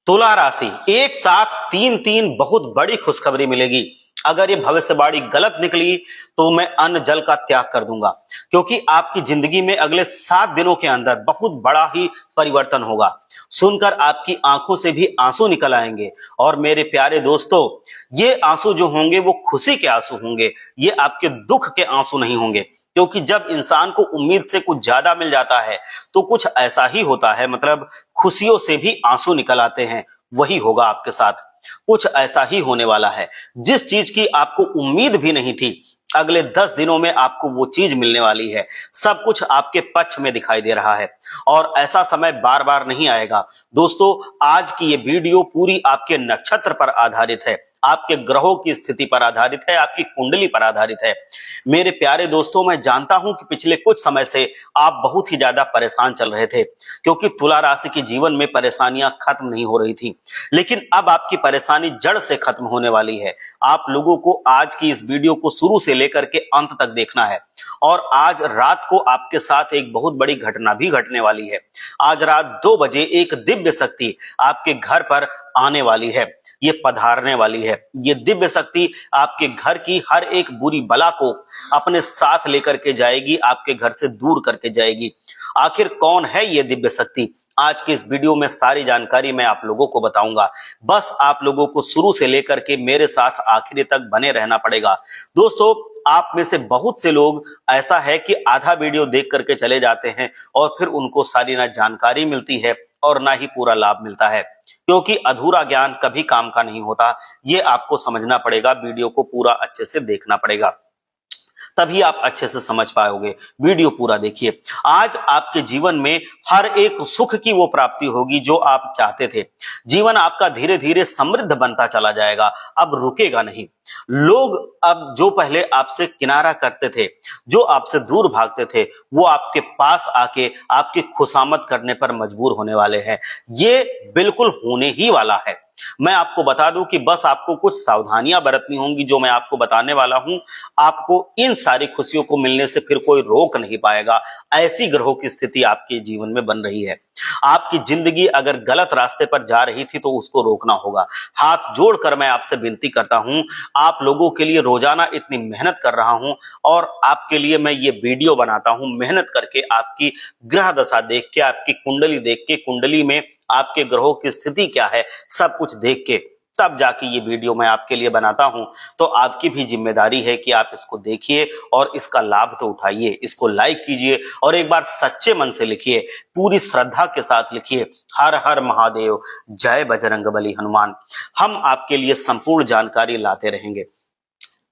तुला राशि, एक साथ तीन तीन बहुत बड़ी खुशखबरी मिलेगी। अगर ये भविष्यवाणी गलत निकली तो मैं अन्न जल का त्याग कर दूंगा, क्योंकि आपकी जिंदगी में अगले 7 दिनों के अंदर बहुत बड़ा ही परिवर्तन होगा। सुनकर आपकी आंखों से भी आंसू निकल आएंगे। और मेरे प्यारे दोस्तों, ये आंसू जो होंगे वो खुशी के आंसू होंगे, ये आपके दुख के आंसू नहीं होंगे। क्योंकि जब इंसान को उम्मीद से कुछ ज्यादा मिल जाता है तो कुछ ऐसा ही होता है, मतलब खुशियों से भी आंसू निकल आते हैं। वही होगा आपके साथ, कुछ ऐसा ही होने वाला है। जिस चीज की आपको उम्मीद भी नहीं थी, अगले 10 दिनों में आपको वो चीज मिलने वाली है। सब कुछ आपके पक्ष में दिखाई दे रहा है और ऐसा समय बार बार नहीं आएगा। दोस्तों, आज की ये वीडियो पूरी आपके नक्षत्र पर आधारित है, आपके ग्रहों की स्थिति पर आधारित है, आपकी कुंडली पर आधारित है। मेरे प्यारे दोस्तों, मैं जानता हूं कि पिछले कुछ समय से आप बहुत ही ज्यादा परेशान चल रहे थे, क्योंकि तुला राशि के जीवन में परेशानियां खत्म नहीं हो रही थी। लेकिन अब आपकी परेशानी जड़ से खत्म होने वाली है। आप लोगों को आज की इस वीडियो को शुरू से लेकर के अंत तक देखना है। और आज रात को आपके साथ एक बहुत बड़ी घटना भी घटने वाली है। आज रात 2 बजे एक दिव्य शक्ति आपके घर पर आने वाली है, ये पधारने वाली है। ये दिव्य शक्ति आपके घर की हर एक बुरी बला को अपने साथ लेकर के जाएगी, आपके घर से दूर करके जाएगी। आखिर कौन है ये दिव्य शक्ति? आज के इस वीडियो में सारी जानकारी मैं आप लोगों को बताऊंगा। बस आप लोगों को शुरू से लेकर के मेरे साथ आखिर तक बने रहना पड़ेगा। दोस्तों, आप में से बहुत से लोग ऐसा है कि आधा वीडियो देख करके चले जाते हैं और फिर उनको सारी ना जानकारी मिलती है और ना ही पूरा लाभ मिलता है, क्योंकि अधूरा ज्ञान कभी काम का नहीं होता। ये आपको समझना पड़ेगा, वीडियो को पूरा अच्छे से देखना पड़ेगा, तभी आप अच्छे से समझ पाओगे। वीडियो पूरा देखिए। आज आपके जीवन में हर एक सुख की वो प्राप्ति होगी जो आप चाहते थे। जीवन आपका धीरे धीरे समृद्ध बनता चला जाएगा, अब रुकेगा नहीं। लोग अब जो पहले आपसे किनारा करते थे, जो आपसे दूर भागते थे, वो आपके पास आके आपकी खुशामद करने पर मजबूर होने वाले हैं। ये बिल्कुल होने ही वाला है। मैं आपको बता दूं कि बस आपको कुछ सावधानियां बरतनी होंगी, जो मैं आपको बताने वाला हूं। आपको इन सारी खुशियों को मिलने से फिर कोई रोक नहीं पाएगा। ऐसी ग्रहों की स्थिति आपके जीवन में बन रही है। आपकी जिंदगी अगर गलत रास्ते पर जा रही थी तो उसको रोकना होगा। हाथ जोड़कर मैं आपसे विनती करता हूं, आप लोगों के लिए रोजाना इतनी मेहनत कर रहा हूं और आपके लिए मैं ये वीडियो बनाता हूं, मेहनत करके आपकी ग्रह दशा देख के, आपकी कुंडली देख के, कुंडली में आपके ग्रहों की स्थिति क्या है, सब कुछ देख के तब जाके ये वीडियो मैं आपके लिए बनाता हूं। तो आपकी भी जिम्मेदारी है कि आप इसको देखिए और इसका लाभ तो उठाइए। इसको लाइक कीजिए और एक बार सच्चे मन से लिखिए, पूरी श्रद्धा के साथ लिखिए, हर हर महादेव, जय बजरंगबली हनुमान। हम आपके लिए संपूर्ण जानकारी लाते रहेंगे।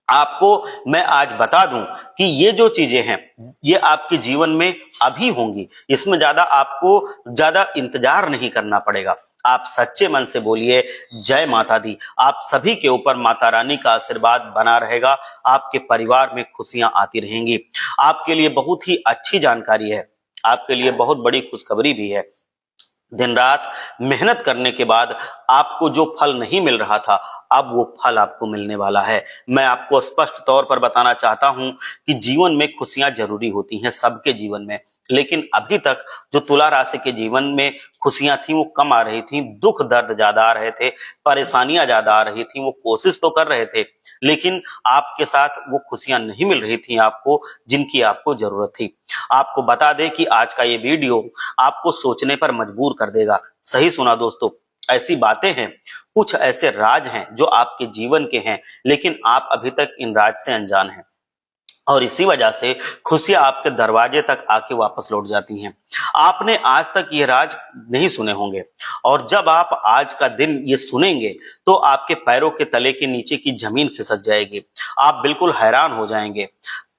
आपको मैं आज बता दूं कि ये जो चीजें हैं ये आपके जीवन में अभी होंगी, इसमें आपको ज्यादा इंतजार नहीं करना पड़ेगा। आप सच्चे मन से बोलिए जय माता दी। आप सभी के ऊपर माता रानी का आशीर्वाद बना रहेगा, आपके परिवार में खुशियां आती रहेंगी। आपके लिए बहुत ही अच्छी जानकारी है, आपके लिए बहुत बड़ी खुशखबरी भी है। दिन रात मेहनत करने के बाद आपको जो फल नहीं मिल रहा था, अब वो फल आपको मिलने वाला है। मैं आपको स्पष्ट तौर पर बताना चाहता हूं कि जीवन में खुशियां जरूरी होती हैं, सबके जीवन में। लेकिन अभी तक जो तुला राशि के जीवन में खुशियां थी वो कम आ रही थी, दुख दर्द ज्यादा आ रहे थे, परेशानियां ज्यादा आ रही थी। वो कोशिश तो कर रहे थे, लेकिन आपके साथ वो खुशियां नहीं मिल रही थी आपको, जिनकी आपको जरूरत थी। आपको बता दें कि आज का ये वीडियो आपको सोचने पर मजबूर कर देगा। सही सुना दोस्तों, ऐसी बातें हैं, कुछ ऐसे राज हैं जो आपके जीवन के हैं, लेकिन आप अभी तक इन राज से अनजान हैं और इसी वजह से खुशियां आपके दरवाजे तक आके वापस लौट जाती हैं। आपने आज तक ये राज नहीं सुने होंगे और जब आप आज का दिन ये सुनेंगे तो आपके पैरों के तले के नीचे की जमीन खिसक जाएगी। आप बिल्कुल हैरान हो जाएंगे।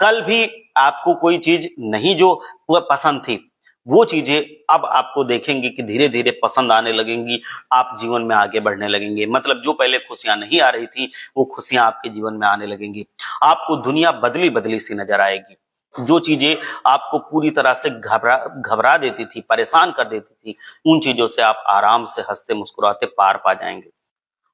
कल भी आपको कोई चीज नहीं जो वह पसंद थी, वो चीजें अब आपको देखेंगे कि धीरे धीरे पसंद आने लगेंगी। आप जीवन में आगे बढ़ने लगेंगे, मतलब जो पहले खुशियां नहीं आ रही थी वो खुशियां आपके जीवन में आने लगेंगी। आपको दुनिया बदली बदली सी नजर आएगी। जो चीजें आपको पूरी तरह से घबरा देती थी, परेशान कर देती थी, उन चीजों से आप आराम से हंसते मुस्कुराते पार पा जाएंगे।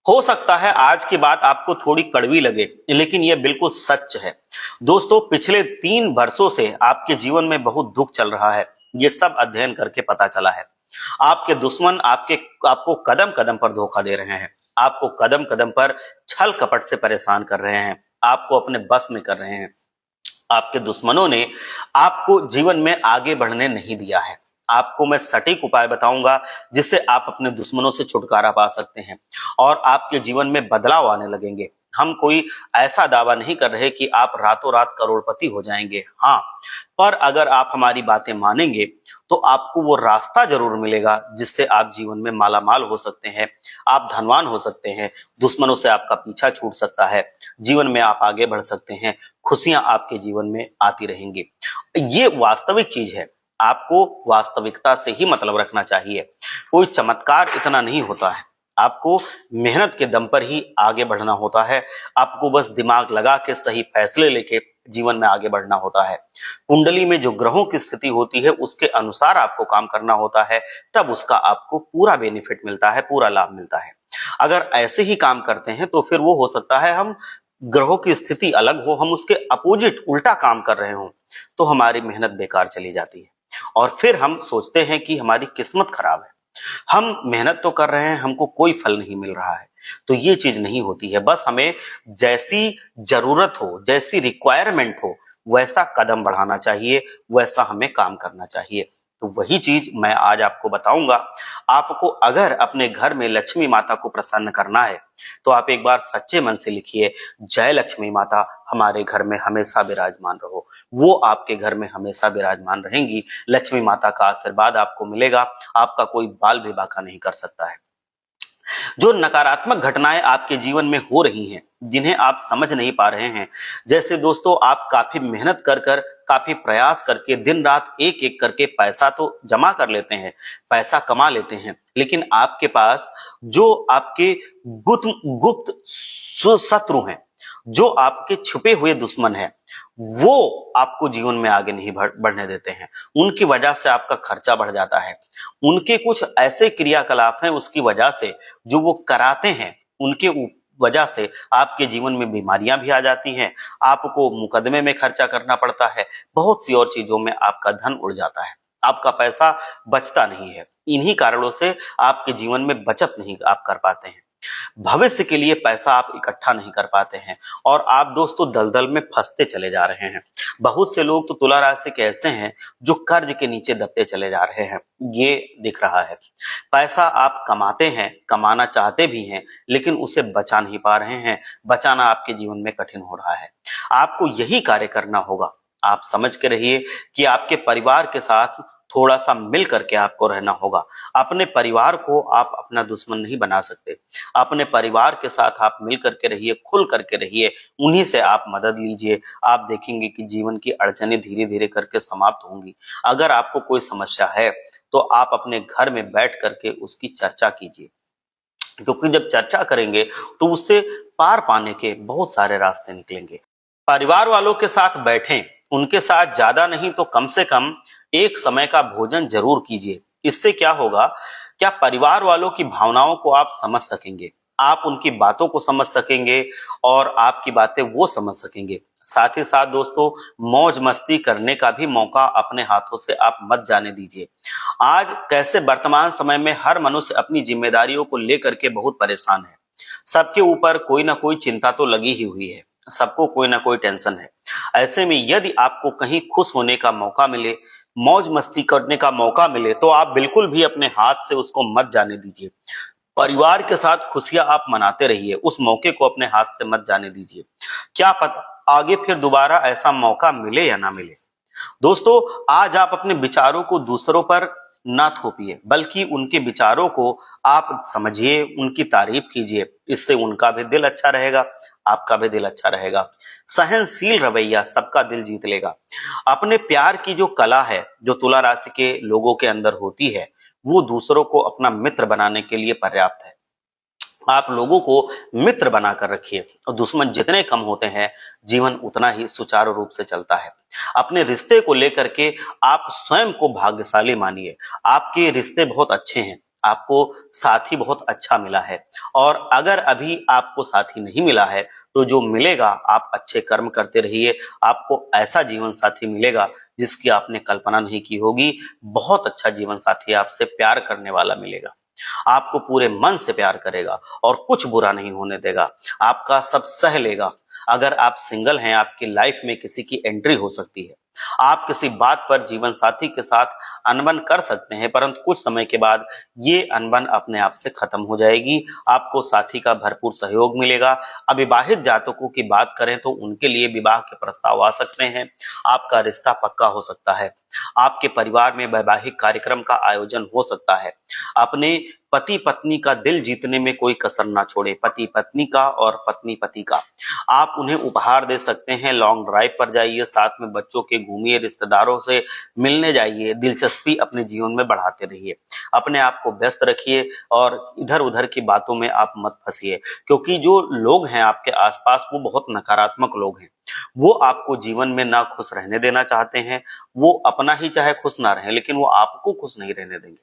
हो सकता है आज की बात आपको थोड़ी कड़वी लगे, लेकिन यह बिल्कुल सच है। दोस्तों, पिछले 3 वर्षों से आपके जीवन में बहुत दुख चल रहा है, ये सब अध्ययन करके पता चला है। आपके दुश्मन आपको कदम कदम पर धोखा दे रहे हैं, आपको कदम कदम पर छल कपट से परेशान कर रहे हैं, आपको अपने बस में कर रहे हैं। आपके दुश्मनों ने आपको जीवन में आगे बढ़ने नहीं दिया है। आपको मैं सटीक उपाय बताऊंगा जिससे आप अपने दुश्मनों से छुटकारा पा सकते हैं और आपके जीवन में बदलाव आने लगेंगे। हम कोई ऐसा दावा नहीं कर रहे कि आप रातों रात करोड़पति हो जाएंगे, हाँ, पर अगर आप हमारी बातें मानेंगे तो आपको वो रास्ता जरूर मिलेगा जिससे आप जीवन में मालामाल हो सकते हैं, आप धनवान हो सकते हैं, दुश्मनों से आपका पीछा छूट सकता है, जीवन में आप आगे बढ़ सकते हैं, खुशियां आपके जीवन में आती रहेंगी। ये वास्तविक चीज है, आपको वास्तविकता से ही मतलब रखना चाहिए। कोई चमत्कार इतना नहीं होता है, आपको मेहनत के दम पर ही आगे बढ़ना होता है। आपको बस दिमाग लगा के सही फैसले लेके जीवन में आगे बढ़ना होता है। कुंडली में जो ग्रहों की स्थिति होती है उसके अनुसार आपको काम करना होता है, तब उसका आपको पूरा बेनिफिट मिलता है, पूरा लाभ मिलता है। अगर ऐसे ही काम करते हैं तो फिर वो हो सकता है हम ग्रहों की स्थिति अलग हो, हम उसके अपोजिट उल्टा काम कर रहे हो, तो हमारी मेहनत बेकार चली जाती है और फिर हम सोचते हैं कि हमारी किस्मत खराब है। हम मेहनत तो कर रहे हैं, हमको कोई फल नहीं मिल रहा है, तो ये चीज नहीं होती है। बस हमें जैसी जरूरत हो, जैसी रिक्वायरमेंट हो, वैसा कदम बढ़ाना चाहिए, वैसा हमें काम करना चाहिए। तो वही चीज मैं आज आपको बताऊंगा। आपको अगर अपने घर में लक्ष्मी माता को प्रसन्न करना है तो आप एक बार सच्चे मन से लिखिए, जय लक्ष्मी माता हमारे घर में हमेशा विराजमान रहो। वो आपके घर में हमेशा विराजमान रहेंगी। लक्ष्मी माता का आशीर्वाद आपको मिलेगा, आपका कोई बाल भी बांका नहीं कर सकता है। जो नकारात्मक घटनाएं आपके जीवन में हो रही हैं, जिन्हें आप समझ नहीं पा रहे हैं, जैसे दोस्तों आप काफी मेहनत कर कर, काफी प्रयास करके दिन रात एक एक करके पैसा तो जमा कर लेते हैं, पैसा कमा लेते हैं, लेकिन आपके पास जो आपके गुप्त शत्रु हैं, जो आपके छुपे हुए दुश्मन हैं, वो आपको जीवन में आगे नहीं बढ़ने देते हैं। उनकी वजह से आपका खर्चा बढ़ जाता है। उनके कुछ ऐसे क्रियाकलाप हैं उसकी वजह से जो वो कराते हैं, उनके वजह से आपके जीवन में बीमारियां भी आ जाती हैं, आपको मुकदमे में खर्चा करना पड़ता है, बहुत सी और चीजों में आपका धन उड़ जाता है, आपका पैसा बचता नहीं है। इन्हीं कारणों से आपके जीवन में बचत नहीं आप कर पाते हैं, भविष्य के लिए पैसा आप इकट्ठा नहीं कर पाते हैं और आप दोस्तों दलदल में फंसते चले जा रहे हैं। बहुत से लोग तो तुला राशि के ऐसे हैं जो कर्ज के नीचे दबते चले जा रहे हैं, ये दिख रहा है। पैसा आप कमाते हैं, कमाना चाहते भी हैं, लेकिन उसे बचा नहीं पा रहे हैं, बचाना आपके जीवन में कठिन हो रहा है। आपको यही कार्य करना होगा। आप समझ के रहिए कि आपके परिवार के साथ थोड़ा सा मिल करके आपको रहना होगा। अपने परिवार को आप अपना दुश्मन नहीं बना सकते। अपने परिवार के साथ आप मिल करके रहिए, खुल करके रहिए, उन्हीं से आप मदद लीजिए। आप देखेंगे कि जीवन की अड़चनें धीरे धीरे करके समाप्त होंगी। अगर आपको कोई समस्या है तो आप अपने घर में बैठ करके उसकी चर्चा कीजिए, क्योंकि जब चर्चा करेंगे तो उससे पार पाने के बहुत सारे रास्ते निकलेंगे। परिवार वालों के साथ बैठें, उनके साथ ज्यादा नहीं तो कम से कम एक समय का भोजन जरूर कीजिए। इससे क्या होगा, क्या परिवार वालों की भावनाओं को आप समझ सकेंगे, आप उनकी बातों को समझ सकेंगे और आपकी बातें वो समझ सकेंगे। साथ ही साथ दोस्तों मौज मस्ती करने का भी मौका अपने हाथों से आप मत जाने दीजिए। आज कैसे वर्तमान समय में हर मनुष्य अपनी जिम्मेदारियों को लेकर के बहुत परेशान है। सबके ऊपर कोई ना कोई चिंता तो लगी ही हुई है, सबको कोई ना कोई टेंशन है। ऐसे में यदि आपको कहीं खुश होने का मौका मिले, मौज मस्ती करने का मौका मिले, तो आप बिल्कुल भी अपने हाथ से उसको मत जाने दीजिए। परिवार के साथ खुशियां आप मनाते रहिए, उस मौके को अपने हाथ से मत जाने दीजिए। क्या पता आगे फिर दोबारा ऐसा मौका मिले या ना मिले। दोस्तों आज आप अपने विचारों को दूसरों पर ना थोपिए, बल्कि उनके विचारों को आप समझिए, उनकी तारीफ कीजिए। इससे उनका भी दिल अच्छा रहेगा, आपका भी दिल अच्छा रहेगा। सहनशील रवैया सबका दिल जीत लेगा। अपने प्यार की जो कला है, जो तुला राशि के लोगों के अंदर होती है, वो दूसरों को अपना मित्र बनाने के लिए पर्याप्त है। आप लोगों को मित्र बनाकर रखिए और दुश्मन जितने कम होते हैं, जीवन उतना ही सुचारू रूप से चलता है। अपने रिश्ते को लेकर के आप स्वयं को भाग्यशाली मानिए। आपके रिश्ते बहुत अच्छे हैं, आपको साथी बहुत अच्छा मिला है। और अगर अभी आपको साथी नहीं मिला है तो जो मिलेगा, आप अच्छे कर्म करते रहिए, आपको ऐसा जीवन साथी मिलेगा जिसकी आपने कल्पना नहीं की होगी। बहुत अच्छा जीवन साथी आपसे प्यार करने वाला मिलेगा, आपको पूरे मन से प्यार करेगा और कुछ बुरा नहीं होने देगा, आपका सब सह लेगा। अगर आप सिंगल हैं, आपकी लाइफ में किसी की एंट्री हो सकती है। आप किसी बात पर जीवन साथी के साथ अनबन कर सकते हैं, परंतु कुछ समय के बाद ये अनबन अपने आप से खत्म हो जाएगी। आपको साथी का भरपूर सहयोग मिलेगा। अविवाहित जातकों की बात करें तो उनके लिए विवाह के प्रस्ताव आ सकते हैं। आपका रिश्ता पक्का हो सकता है। आपके परिवार में वैवाहिक कार्यक्रम का आयोजन हो सकता है। अपने पति पत्नी का दिल जीतने में कोई कसर ना छोड़े, पति पत्नी का और पत्नी पति का। आप उन्हें उपहार दे सकते हैं, लॉन्ग ड्राइव पर जाइए, साथ में बच्चों के घूमिए, रिश्तेदारों से मिलने जाइए, दिलचस्पी अपने जीवन में बढ़ाते रहिए। अपने आप को व्यस्त रखिए और इधर उधर की बातों में आप मत फंसिए, क्योंकि जो लोग हैं आपके आसपास वो बहुत नकारात्मक लोग हैं। वो आपको जीवन में ना खुश रहने देना चाहते हैं। वो अपना ही चाहे खुश ना रहे, लेकिन वो आपको खुश नहीं रहने देंगे।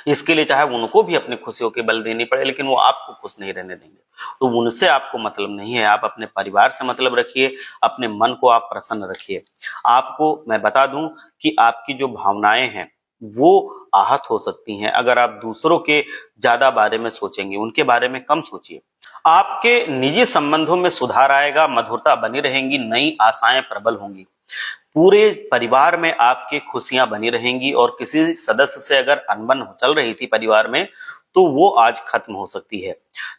इसके लिए चाहे उनको भी अपनी खुशियों के बल देनी पड़े, लेकिन वो आपको खुश नहीं रहने देंगे। तो उनसे आपको मतलब नहीं है, आप अपने परिवार से मतलब रखिए, अपने मन को आप प्रसन्न रखिए। आपको मैं बता दूं कि आपकी जो भावनाएं हैं वो आहत हो सकती हैं अगर आप दूसरों के ज्यादा बारे में सोचेंगे, उनके बारे में कम सोचिए। आपके निजी संबंधों में सुधार आएगा, मधुरता बनी रहेंगी, नई आशाएं प्रबल होंगी। पूरे परिवार में आपकी खुशियां बनी रहेंगी और किसी सदस्य से अगर अनबन चल रही थी परिवार में तो वो आज खत्म हो सकती है।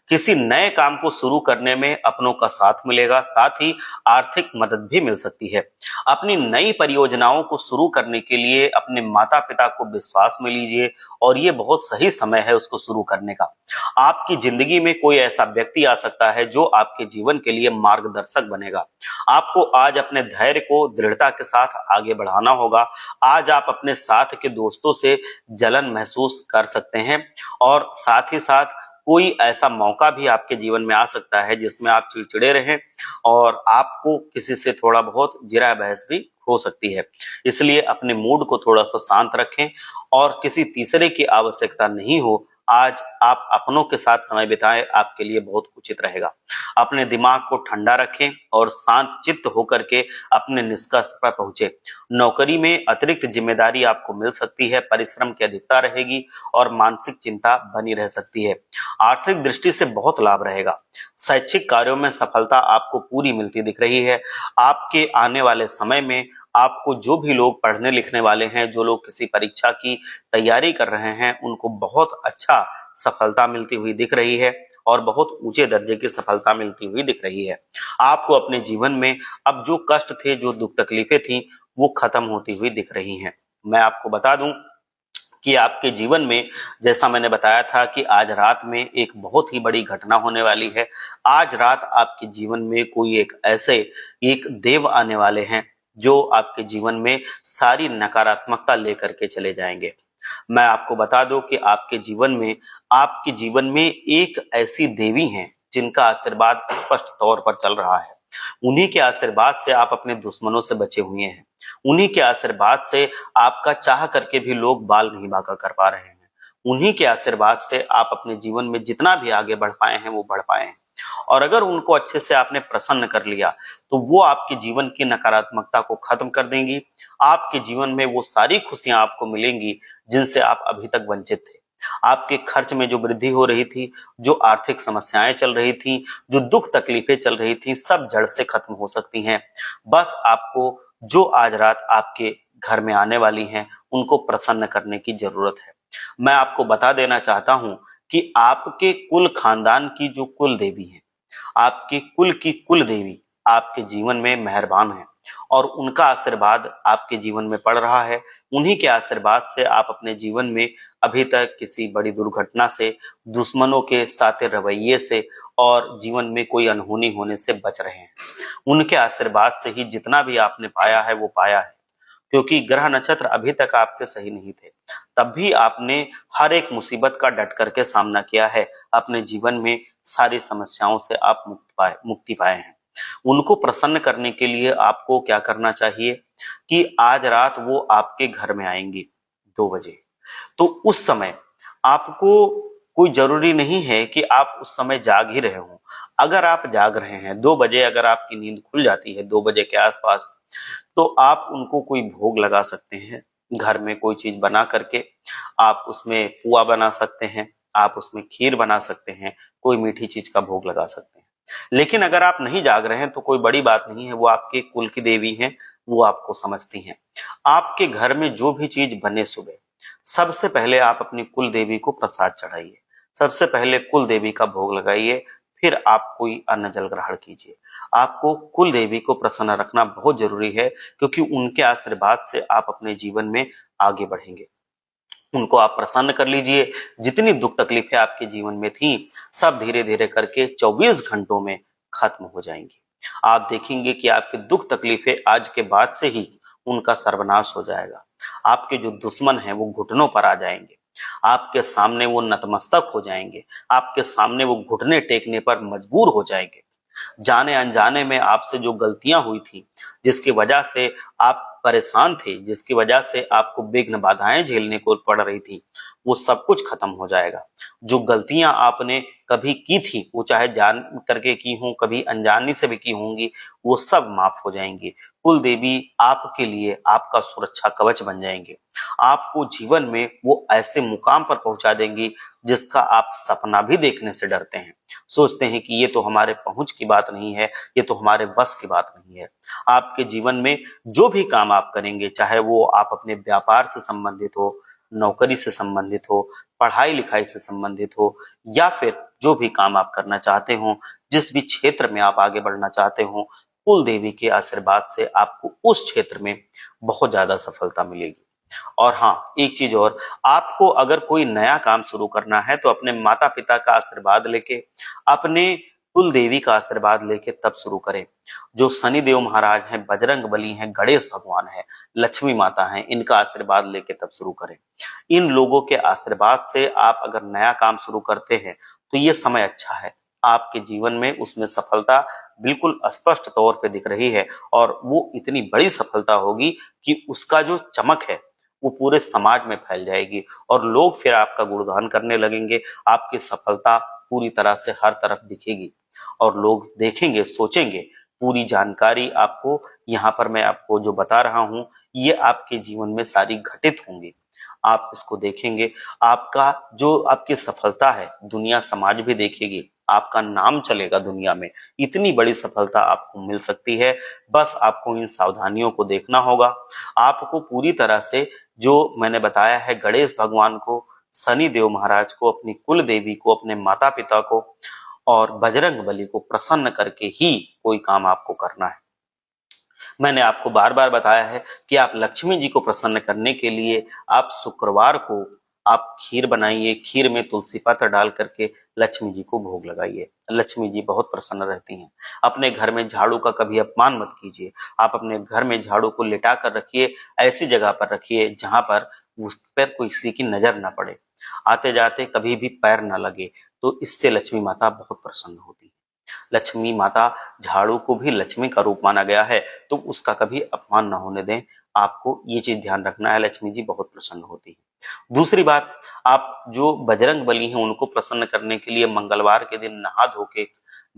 किसी नए काम को शुरू करने में अपनों का साथ मिलेगा, साथ ही आर्थिक मदद भी मिल सकती है। अपनी नई परियोजनाओं को शुरू करने के लिए अपने माता पिता को विश्वास में लीजिए और ये बहुत सही समय है उसको शुरू करने का। आपकी जिंदगी में कोई ऐसा व्यक्ति आ सकता है जो आपके जीवन के लिए मार्गदर्शक बनेगा। आपको आज अपने धैर्य को दृढ़ता के साथ आगे बढ़ाना होगा। आज आप अपने साथ के दोस्तों से जलन महसूस कर सकते हैं और साथ ही साथ कोई ऐसा मौका भी आपके जीवन में आ सकता है जिसमें आप चिड़चिड़े रहें और आपको किसी से थोड़ा बहुत जिरा बहस भी हो सकती है। इसलिए अपने मूड को थोड़ा सा शांत रखें और किसी तीसरे की आवश्यकता नहीं हो। आज आप अपनों के साथ समय बिताएं, आपके लिए बहुत उचित रहेगा। अपने दिमाग को ठंडा रखें और शांत चित्त होकर के अपने निष्कर्ष पर पहुंचे। नौकरी में अतिरिक्त जिम्मेदारी आपको मिल सकती है, परिश्रम की अधिकता रहेगी और मानसिक चिंता बनी रह सकती है। आर्थिक दृष्टि से बहुत लाभ रहेगा। शैक्षिक कार्यों में सफलता आपको पूरी मिलती दिख रही है। आपके आने वाले समय में आपको जो भी लोग पढ़ने लिखने वाले हैं, जो लोग किसी परीक्षा की तैयारी कर रहे हैं, उनको बहुत अच्छा सफलता मिलती हुई दिख रही है और बहुत ऊंचे दर्जे की सफलता मिलती हुई दिख रही है। आपको अपने जीवन में अब जो कष्ट थे, जो दुख तकलीफें थी, वो खत्म होती हुई दिख रही हैं। मैं आपको बता दूं कि आपके जीवन में, जैसा मैंने बताया था कि आज रात में एक बहुत ही बड़ी घटना होने वाली है। आज रात आपके जीवन में कोई एक देव आने वाले हैं जो आपके जीवन में सारी नकारात्मकता लेकर के चले जाएंगे। मैं आपको बता दूं कि आपके जीवन में एक ऐसी देवी हैं जिनका आशीर्वाद स्पष्ट तौर पर चल रहा है। उन्हीं के आशीर्वाद से आप अपने दुश्मनों से बचे हुए हैं। उन्हीं के आशीर्वाद से आपका चाह करके भी लोग बाल नहीं बांका कर पा रहे हैं। उन्हीं के आशीर्वाद से आप अपने जीवन में जितना भी आगे बढ़ पाए हैं वो बढ़ पाए हैं। और अगर उनको अच्छे से आपने प्रसन्न कर लिया तो वो आपके जीवन की नकारात्मकता को खत्म कर देंगी। आपके जीवन में वो सारी खुशियां आपको मिलेंगी जिनसे आप अभी तक वंचित थे। आपके खर्च में जो वृद्धि हो रही थी, जो आर्थिक समस्याएं चल रही थी, जो दुख तकलीफें चल रही थी, सब जड़ से खत्म हो सकती हैं। बस आपको जो आज रात आपके घर में आने वाली हैं उनको प्रसन्न करने की जरूरत है। मैं आपको बता देना चाहता हूं कि आपके कुल खानदान की जो कुल देवी है, आपके कुल की कुल देवी आपके जीवन में मेहरबान है और उनका आशीर्वाद आपके जीवन में पड़ रहा है। उन्हीं के आशीर्वाद से आप अपने जीवन में अभी तक किसी बड़ी दुर्घटना से, दुश्मनों के साथे रवैये से और जीवन में कोई अनहोनी होने से बच रहे हैं। उनके आशीर्वाद से ही जितना भी आपने पाया है वो पाया है, क्योंकि ग्रह नक्षत्र अभी तक आपके सही नहीं थे, तब भी आपने हर एक मुसीबत का डट करके सामना किया है। अपने जीवन में सारी समस्याओं से आप मुक्ति पाए हैं। उनको प्रसन्न करने के लिए आपको क्या करना चाहिए कि आज रात वो आपके घर में आएंगी 2 बजे। तो उस समय आपको कोई जरूरी नहीं है कि आप उस समय जाग ही रहे हो। अगर आप जाग रहे हैं 2 बजे, अगर आपकी नींद खुल जाती है 2 बजे के आसपास, तो आप उनको कोई भोग लगा सकते हैं। घर में कोई चीज बना करके आप उसमें पुआ बना सकते हैं, आप उसमें खीर बना सकते हैं, कोई मीठी चीज का भोग लगा सकते हैं। लेकिन अगर आप नहीं जाग रहे हैं तो कोई बड़ी बात नहीं है, वो आपके कुल की देवी हैं, वो आपको समझती हैं। आपके घर में जो भी चीज बने सुबह, सबसे पहले आप अपनी कुल देवी को प्रसाद चढ़ाइए, सबसे पहले कुल देवी का भोग लगाइए, फिर आप कोई अन्न जल ग्रहण कीजिए। आपको कुल देवी को प्रसन्न रखना बहुत जरूरी है, क्योंकि उनके आशीर्वाद से आप अपने जीवन में आगे बढ़ेंगे। उनको आप प्रसन्न कर लीजिए। जितनी दुख तकलीफें आपके जीवन में थी, सब धीरे धीरे करके 24 घंटों में खत्म हो जाएंगी। आप देखेंगे कि आपकी दुख तकलीफें आज के बाद से ही उनका सर्वनाश हो जाएगा। आपके जो दुश्मन हैं वो घुटनों पर आ जाएंगे, आपके सामने वो नतमस्तक हो जाएंगे, आपके सामने वो घुटने टेकने पर मजबूर हो जाएंगे। जाने अनजाने में आपसे जो गलतियां हुई थी, जिसकी वजह से आप परेशान थे, जिसकी वजह से आपको विघ्न बाधाएं झेलने को पड़ रही थी, वो सब कुछ खत्म हो जाएगा। जो गलतियां आपने कभी की थी, वो चाहे जान करके की हों, कभी अनजानी से भी की होंगी, वो सब माफ हो जाएंगी। कुल देवी आपके लिए आपका सुरक्षा कवच बन जाएंगे। आपको जीवन में वो ऐसे मुकाम पर पहुंचा देंगी जिसका आप सपना भी देखने से डरते हैं, सोचते हैं कि ये तो हमारे पहुंच की बात नहीं है, ये तो हमारे बस की बात नहीं है। आपके जीवन में जो भी काम आप करेंगे, चाहे वो आप अपने व्यापार से संबंधित हो, नौकरी से संबंधित हो, पढ़ाई लिखाई से संबंधित हो, या फिर जो भी काम आप करना चाहते हो, जिस भी क्षेत्र में आप आगे बढ़ना चाहते हो, कुल देवी के आशीर्वाद से आपको उस क्षेत्र में बहुत ज्यादा सफलता मिलेगी। और हाँ, एक चीज और, आपको अगर कोई नया काम शुरू करना है तो अपने माता पिता का आशीर्वाद लेके, अपने कुल देवी का आशीर्वाद लेके तब शुरू करें। जो शनि देव महाराज हैं, बजरंग बली हैं, गणेश भगवान हैं, लक्ष्मी माता हैं, इनका आशीर्वाद लेके तब शुरू करें। इन लोगों के आशीर्वाद से आप अगर नया काम शुरू करते हैं तो ये समय अच्छा है। आपके जीवन में उसमें सफलता बिल्कुल स्पष्ट तौर पे दिख रही है, और वो इतनी बड़ी सफलता होगी कि उसका जो चमक है वो पूरे समाज में फैल जाएगी, और लोग फिर आपका गुणगान करने लगेंगे। आपकी सफलता पूरी तरह से हर तरफ दिखेगी, और लोग देखेंगे, सोचेंगे। पूरी जानकारी आपको यहाँ पर मैं आपको जो बता रहा हूँ, ये आपके जीवन में सारी घटित होंगी। आप इसको देखेंगे, आपका जो आपकी सफलता है दुनिया समाज भी देखेगी, आपका नाम चलेगा दुनिया में। इतनी बड़ी सफलता आपको मिल सकती है। बस आपको इन सावधानियों को देखना होगा। आपको पूरी तरह से जो मैंने बताया है, गणेश भगवान को, शनि देव महाराज को, अपनी कुल देवी को, अपने माता पिता को और बजरंग बली को प्रसन्न करके ही कोई काम आपको करना है। मैंने आपको बार बार बताया है कि आप लक्ष्मी जी को प्रसन्न करने के लिए आप शुक्रवार को आप खीर बनाइए, खीर में तुलसी पत्र डाल करके लक्ष्मी जी को भोग लगाइए। लक्ष्मी जी बहुत प्रसन्न रहती हैं। अपने घर में झाड़ू का कभी अपमान मत कीजिए। आप अपने घर में झाड़ू को लिटा कर रखिए, ऐसी जगह पर रखिए जहां पर उस पर किसी की नजर ना पड़े, आते जाते कभी भी पैर ना लगे, तो इससे लक्ष्मी माता बहुत प्रसन्न होती है। लक्ष्मी माता, झाड़ू को भी लक्ष्मी का रूप माना गया है, तो उसका कभी अपमान न होने दें। आपको ये चीज ध्यान रखना है, लक्ष्मी जी बहुत प्रसन्न होती है। दूसरी बात, आप जो बजरंग बली हैं उनको प्रसन्न करने के लिए मंगलवार के दिन नहा धो के,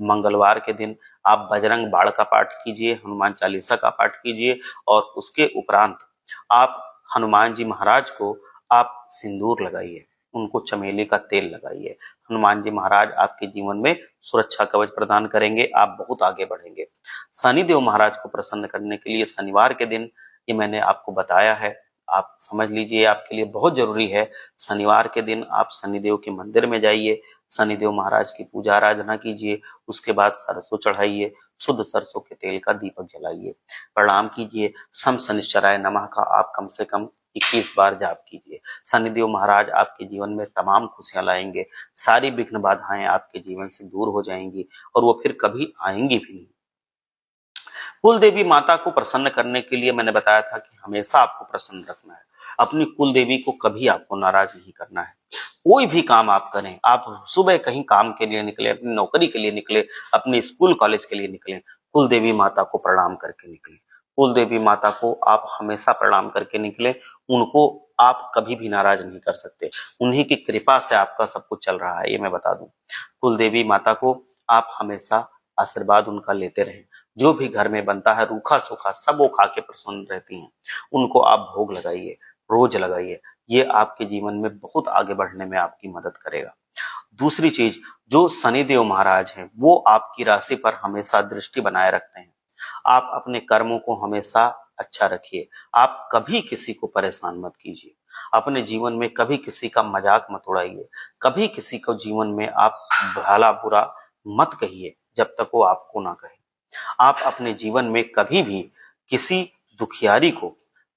मंगलवार के दिन आप बजरंग बाण का पाठ कीजिए, हनुमान चालीसा का पाठ कीजिए, और उसके उपरांत आप हनुमान जी महाराज को आप सिंदूर लगाइए, उनको चमेली का तेल लगाइए। हनुमान जी महाराज आपके जीवन में सुरक्षा कवच प्रदान करेंगे, आप बहुत आगे बढ़ेंगे। शनि देव महाराज को प्रसन्न करने के लिए शनिवार के दिन, ये मैंने आपको बताया है, आप समझ लीजिए, आपके लिए बहुत जरूरी है। शनिवार के दिन आप शनिदेव के मंदिर में जाइए, शनिदेव महाराज की पूजा आराधना कीजिए, उसके बाद सरसों चढ़ाइए, शुद्ध सरसों के तेल का दीपक जलाइए, प्रणाम कीजिए। सम शनिश्चराय नमः का आप कम से कम 21 बार जाप कीजिए। शनिदेव महाराज आपके जीवन में तमाम खुशियां लाएंगे, सारी विघ्न बाधाएं आपके जीवन से दूर हो जाएंगी, और वो फिर कभी आएंगी भी नहीं। कुल देवी माता को प्रसन्न करने के लिए मैंने बताया था कि हमेशा आपको प्रसन्न रखना है। अपनी कुल देवी को कभी आपको नाराज नहीं करना है। कोई भी काम आप करें, आप सुबह कहीं काम के लिए निकले, अपनी नौकरी के लिए निकले, अपने स्कूल कॉलेज के लिए निकले, कुल देवी माता को प्रणाम करके निकले। कुल देवी माता को आप हमेशा प्रणाम करके निकले। उनको आप कभी भी नाराज नहीं कर सकते। उन्हीं की कृपा से आपका सब कुछ चल रहा है, ये मैं बता दूं। कुल देवी माता को आप हमेशा आशीर्वाद उनका लेते रहें। जो भी घर में बनता है रूखा सूखा सब वो खा के प्रसन्न रहती हैं। उनको आप भोग लगाइए, रोज लगाइए। ये आपके जीवन में बहुत आगे बढ़ने में आपकी मदद करेगा। दूसरी चीज, जो शनिदेव महाराज हैं वो आपकी राशि पर हमेशा दृष्टि बनाए रखते हैं। आप अपने कर्मों को हमेशा अच्छा रखिए। आप कभी किसी को परेशान मत कीजिए। अपने जीवन में कभी किसी का मजाक मत उड़ाइए। कभी किसी को जीवन में आप भला बुरा मत कहिए जब तक वो आपको ना कहे। आप अपने जीवन में कभी भी किसी दुखियारी को,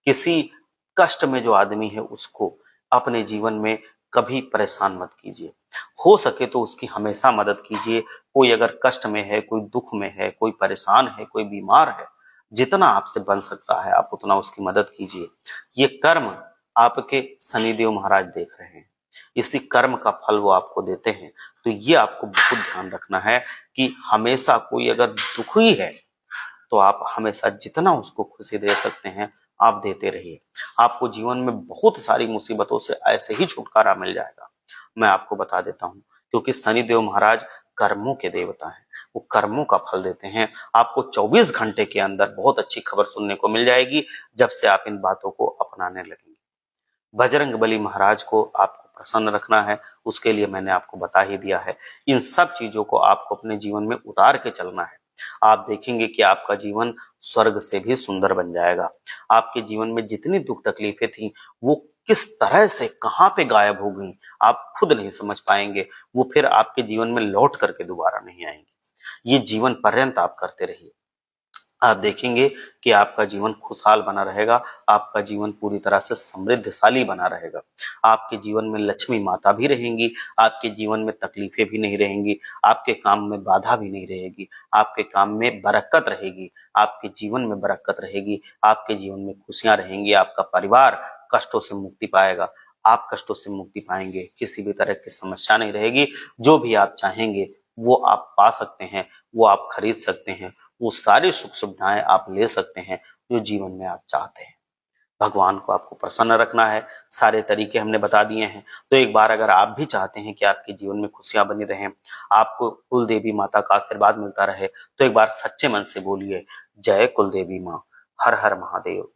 किसी कष्ट में जो आदमी है उसको अपने जीवन में कभी परेशान मत कीजिए। हो सके तो उसकी हमेशा मदद कीजिए। कोई अगर कष्ट में है, कोई दुख में है, कोई परेशान है, कोई बीमार है, जितना आपसे बन सकता है आप उतना उसकी मदद कीजिए। ये कर्म आपके शनिदेव महाराज देख रहे हैं। इसी कर्म का फल वो आपको देते हैं। तो ये आपको बहुत ध्यान रखना है कि हमेशा कोई अगर दुखी है तो आप हमेशा जितना उसको खुशी दे सकते हैं आप देते रहिए। आपको जीवन में बहुत सारी मुसीबतों से ऐसे ही छुटकारा मिल जाएगा। मैं आपको बता देता हूँ, क्योंकि शनिदेव महाराज कर्मों के देवता हैं। वो कर्मों का फल देते हैं। आपको 24 घंटे के अंदर बहुत अच्छी खबर सुनने को मिल जाएगी जब से आप इन बातों को अपनाने लगेंगे। बजरंगबली महाराज को आपको प्रसन्न रखना है, उसके लिए मैंने आपको बता ही दिया है। इन सब चीजों को आपको अपने जीवन में उतार के चलना है। आप देखेंगे कि आपका जीवन स्वर्ग से भी सुंदर बन जाएगा। आपके जीवन में जितनी दुख तकलीफें थी वो किस तरह से कहां पे गायब हो गई आप खुद नहीं समझ पाएंगे। वो फिर आपके जीवन में लौट करके दोबारा नहीं आएंगी। ये जीवन पर्यंत आप करते रहिए। आप देखेंगे कि आपका जीवन खुशहाल बना रहेगा। आपका जीवन पूरी तरह से समृद्धशाली बना रहेगा। आपके जीवन में लक्ष्मी माता भी रहेंगी। आपके जीवन में तकलीफें भी नहीं रहेंगी। आपके काम में बाधा भी नहीं रहेगी। आपके काम में बरकत रहेगी। आपके जीवन में बरकत रहेगी। आपके जीवन में खुशियां रहेंगी। आपका परिवार कष्टों से मुक्ति पाएगा। आप कष्टों से मुक्ति पाएंगे। किसी भी तरह की समस्या नहीं रहेगी। जो भी आप चाहेंगे वो आप पा सकते हैं, वो आप खरीद सकते हैं, वो सारी सुख सुविधाएं आप ले सकते हैं जो जीवन में आप चाहते हैं। भगवान को आपको प्रसन्न रखना है। सारे तरीके हमने बता दिए हैं। तो एक बार अगर आप भी चाहते हैं कि आपके जीवन में खुशियां बनी रहें, आपको कुल देवी माता का आशीर्वाद मिलता रहे, तो एक बार सच्चे मन से बोलिए, जय कुल देवी माँ, हर हर महादेव।